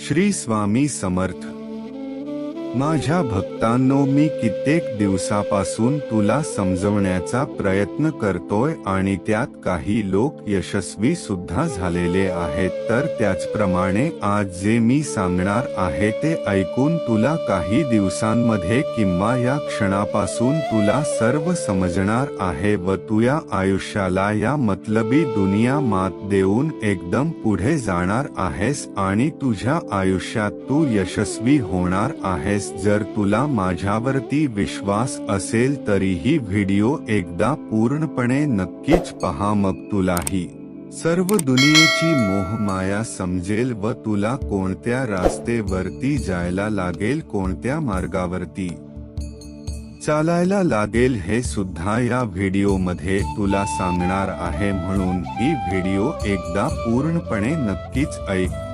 श्री स्वामी समर्थ। माझ्या भक्तांनो, मी कित्येक दिवसापासून तुला समजवण्याचा प्रयत्न करतोय आणि त्यात काही लोक यशस्वी सुद्धा झालेले आहेत। तर त्याचप्रमाणे आज जे मी सांगणार आहे ते ऐकून तुला काही दिवसांमध्ये किंवा या क्षणापासून तुला सर्व समजणार आहे व तू या आयुष्याला या मतलबी दुनिया मात देऊन एकदम पुढे जाणार आहेस आणि तुझ्या आयुष्यात तू यशस्वी होणार आहेस। जर तुला माझ्यावरती विश्वास असेल तरीही व्हिडिओ एकदा पूर्णपणे नक्कीच पहा, मग तुलाही सर्व दुनियेची मोहमाया समजेल व तुला कोणत्या रस्त्यावरती जायला लागेल, कोणत्या मार्गावरती चालायला लागेल हे सुद्धा या व्हिडिओमध्ये तुला सांगणार आहे। म्हणून ही व्हिडिओ एकदा पूर्णपणे नक्कीच ऐक।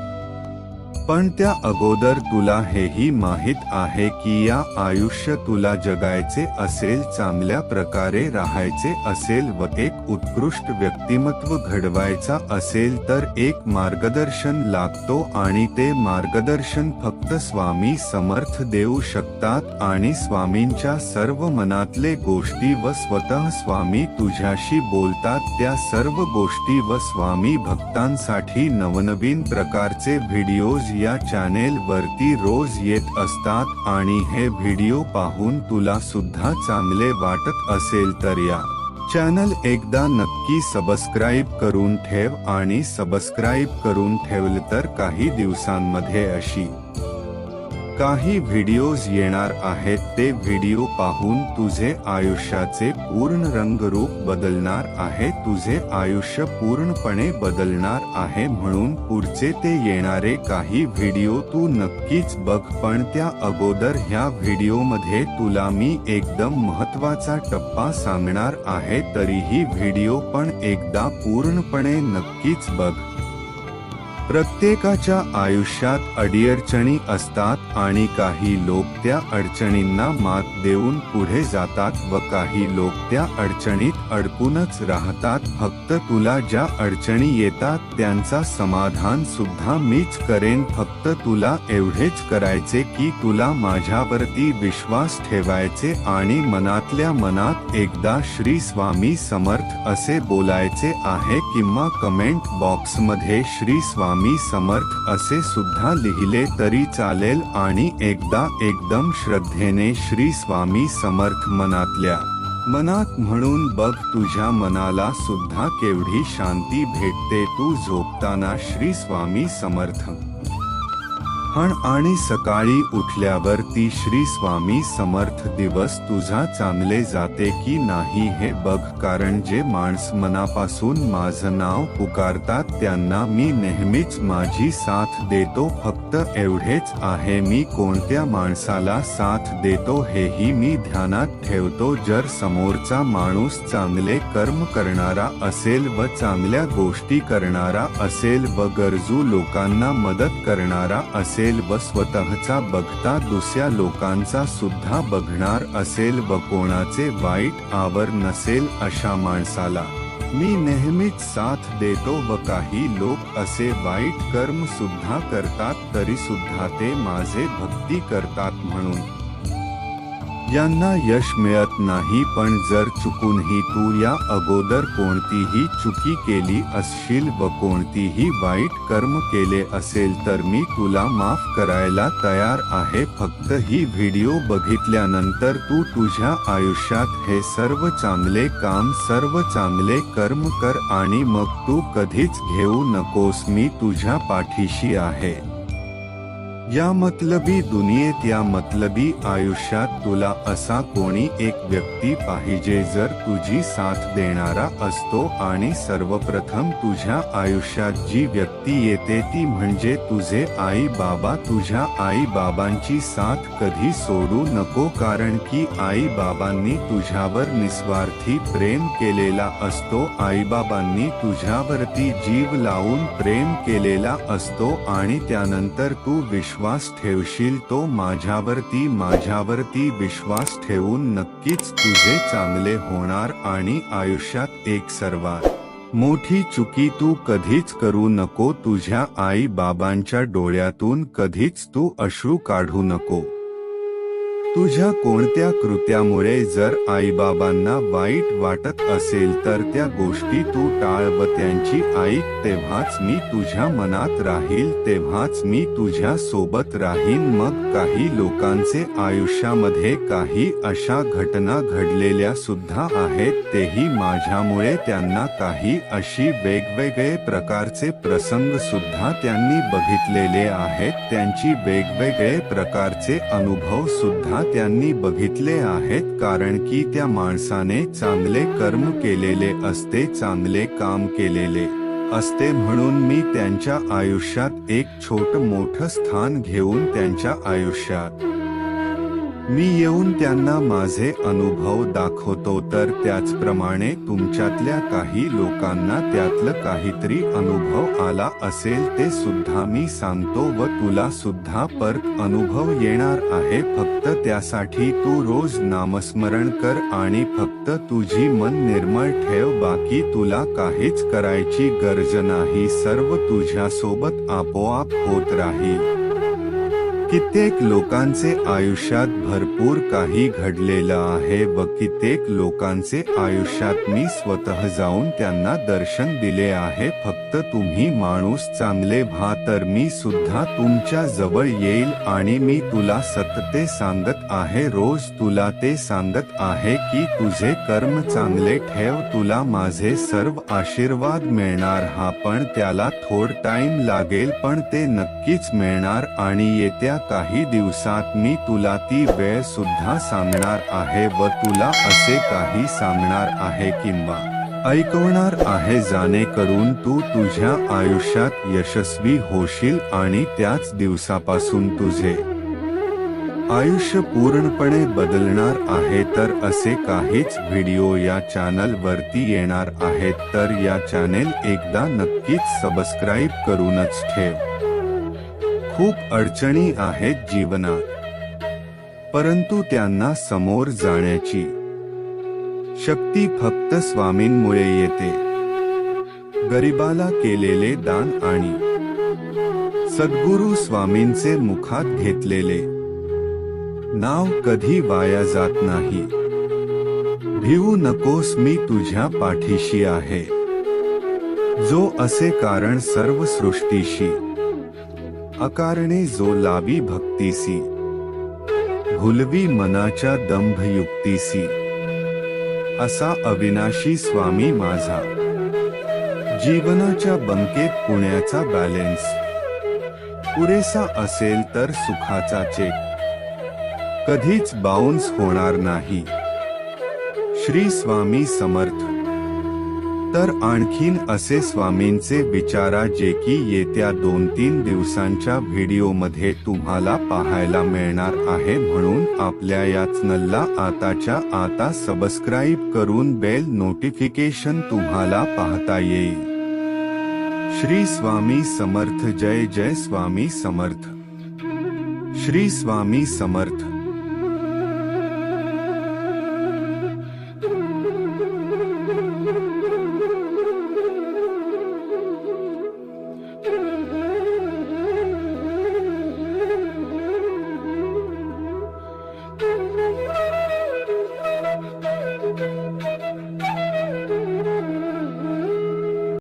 पण त्या अगोदर तुला हेही माहित आहे की या आयुष्य तुला जगायचे असेल, चांगल्या प्रकारे राहायचे असेल व एक उत्कृष्ट व्यक्तिमत्व घडवायचा असेल तर एक मार्गदर्शन लागतो आणि ते मार्गदर्शन फक्त स्वामी समर्थ देऊ शकतात। आणि स्वामींच्या सर्व मनातले गोष्टी व स्वतः स्वामी तुझ्याशी बोलतात त्या सर्व गोष्टी व स्वामी भक्तांसाठी नवनवीन प्रकारचे व्हिडिओज या चॅनेल वरती रोज येत असतात। आणि हे व्हिडिओ पाहून तुला सुद्धा चांगले वाटत असेल तर या चॅनल एकदा नक्की सबस्क्राइब करून ठेव आणि सबस्क्राइब करून ठेवले तर काही दिवसांमध्ये अशी काही व्हिडिओज येणार आहेत, ते व्हिडिओ पाहून तुझे आयुष्याचे पूर्ण रंगरूप बदलणार आहे, तुझे आयुष्य पूर्णपणे बदलणार आहे। म्हणून पुढचे ते येणारे काही व्हिडिओ तू नक्कीच बघ। पण त्या अगोदर ह्या व्हिडिओमध्ये तुला मी एकदम महत्त्वाचा टप्पा सांगणार आहे, तरीही व्हिडिओ पण एकदा पूर्णपणे नक्कीच बघ। प्रत्येकाच्या आयुष्यात अडीअडचणी असतात आणि काही लोक त्या अडचणींना मात देऊन पुढे जातात व काही लोक त्या अडचणीत अडकूनच राहतात। फक्त तुला ज्या अडचणी येतात त्यांचा समाधान सुद्धा मीच करेन, फक्त तुला एवढेच करायचे की तुला माझ्यावरती विश्वास ठेवायचे आणि मनातल्या मनात एकदा श्री स्वामी समर्थ असे बोलायचे आहे किंवा कमेंट बॉक्समध्ये श्री स्वामी समर्थ असे सुद्धा लिहिले तरी चालेल आणि एकदा एकदम श्रद्धेने श्री स्वामी समर्थ मनातल्या मनात म्हणून बघ। तुझ्या मनाला सुद्धा केवढी शांती भेटते तू झोपताना श्री स्वामी समर्थ म्हण आणि सकाळी उठल्यावर ती श्री स्वामी समर्थ दिवस तुझा चांगले जाते की नाही हे बघ। कारण जे माणस मनापासून माझं नाव पुकारतात त्यांना मी नेहमीच माझी साथ देतो। फक्त एवढेच आहे, मी कोणत्या माणसाला साथ देतो हेही मी ध्यानात ठेवतो। जर समोरचा माणूस चांगले कर्म करणारा असेल व चांगल्या गोष्टी करणारा असेल व गरजू लोकांना मदत करणारा असेल व स्वतःचा बघता दुसऱ्या लोकांचा सुद्धा बघणार असेल व कोणाचे वाईट आवर नसेल, अशा माणसाला मी नेहमीच साथ देतो। व काही लोक असे वाईट कर्म सुद्धा करतात तरी सुद्धा ते माझे भक्ती करतात म्हणून यांना यश मिळत नाही। पण जर चुकूनही तू या अगोदर कोणतीही चुकी केली असशील व कोणतीही वाईट कर्म केले असेल तर मी तुला माफ करायला तयार आहे। फक्त ही व्हिडिओ बघितल्यानंतर तू तुझ्या आयुष्यात हे सर्व चांगले काम, सर्व चांगले कर्म कर आणि मग तू कधीच घेऊ नकोस, मी तुझ्या पाठीशी आहे। या मतलबी दुनियेत, या मतलबी आयुष्यात तुला असा कोणी एक व्यक्ती पाहिजे जर तुझी साथ देणारा असतो। आणि सर्वप्रथम तुझ्या आयुष्यात जी व्यक्ती येते ती म्हणजे तुझे आई बाबा। तुझ्या आई बाबांची साथ कधी सोडू नको, कारण की आई बाबांनी तुझ्यावर निस्वार्थी प्रेम केलेला असतो। आई बाबांनी तुझ्यावरती जीव लावून प्रेम केलेला असतो आणि त्यानंतर तू विश्वास ठेवशील तो माझ्यावरती विश्वास ठेवून नक्कीच तुझे चांगले होणार आणि आयुष्यात एक सर्वात मोठी चुकी तू कधीच करू नको. तुझ्या आई बाबांच्या डोळ्यातून कधीच तू अश्रू काढू नको. तुझ्या कोणत्या कृत्यामुळे जर आईबाबांना वाईट वाटत असेल तर त्या गोष्टी तू टाळ व त्यांची ऐक. तेव्हाच मी तुझ्या मनात राहील, तेव्हाच मी तुझ्या सोबत राहीन. मग काही लोकांचे आयुष्यामध्ये काही अशा घटना घडलेल्या सुद्धा आहेत, तेही माझ्यामुळे. त्यांना काही अशी वेगवेगळे प्रकारचे प्रसंग सुद्धा त्यांनी बघितलेले आहेत. त्यांची वेगवेगळे प्रकारचे अनुभव सुद्धा त्यांनी बघितले आहेत. कारण की त्या माणसाने चांगले कर्म केलेले असते, चांगले काम केलेले असते. म्हणून मी त्यांच्या आयुष्यात एक छोट मोठं स्थान घेऊन त्यांच्या आयुष्यात मी येऊन त्यांना माझे अनुभव दाखवतो. तर त्याचप्रमाणे तुमच्यातल्या काही लोकांना त्यातलं काहीतरी अनुभव आला असेल ते सुद्धा मी सांगतो व तुला सुद्धा परत अनुभव येणार आहे. फक्त त्यासाठी तू रोज नामस्मरण कर आणि फक्त तुझी मन निर्मळ ठेव. बाकी तुला काहीच करायची गरज नाही. सर्व तुझ्यासोबत आपोआप होत राहील. कित्येक लोकांचे आयुष्यात भरपूर काही घडलेलं आहे व कित्येक लोकांचे आयुष्यात मी स्वतः जाऊन त्यांना दर्शन दिले आहे. फक्त तुम्ही माणूस चांगले व्हा तर मी सुद्धा तुमच्या जवळ येईल आणि मी तुला सत्य सांगत आहे. रोज तुला ते सांगत आहे की तुझे कर्म चांगले ठेव, तुला माझे सर्व आशीर्वाद मिळणार. हा पण त्याला थोड टाइम लागेल, पण ते नक्कीच मिळणार. आणि येत्या काही दिवसात मी तुला ती वेळ सुद्धा सांगणार आहे व तुला असे काही सांगणार आहे किंवा ऐकवणार आहे जेणेकरून तू तुझ्या आयुष्यात यशस्वी होशील आणि त्याच दिवसापासून तुझे आयुष्य पूर्णपणे बदलणार आहे. तर असे काहीच व्हिडिओ या चॅनल वरती येणार आहेत, तर या चॅनेल एकदा नक्कीच सबस्क्राईब करूनच ठेव. खूप अडचणी आहेत जीवनात, परंतु त्यांना समोर जाण्याची शक्ती फक्त स्वामींमुळे येते. गरिबाला केलेले दान आणि सद्गुरू स्वामींचे मुखात घेतलेले नाव कधी वाया जात नाही. भिवू नकोस, मी तुझ्या पाठीशी आहे. जो असे कारण सर्व सृष्टीशी, अकारणे जो लावी भक्तीसी, भुलवी मनाच्या दंभ युक्तीसी. असा अविनाशी स्वामी माझा. जीवनाच्या बंकेत पुण्याचा बॅलेन्स पुरेसा असेल तर सुखाचा चेक कधीच बाउन्स होणार नाही. श्री स्वामी समर्थ. तर आणखीन असे स्वामींचे विचारा जे की येत्या 2-3 दिवसांच्या व्हिडिओमध्ये तुम्हाला पाहायला मिळणार आहे. म्हणून आपल्या या चॅनलला आताच्या आता सबस्क्राईब करून बेल नोटिफिकेशन तुम्हाला पाहता येईल. श्री स्वामी समर्थ. जय जय स्वामी समर्थ. श्री स्वामी समर्थ.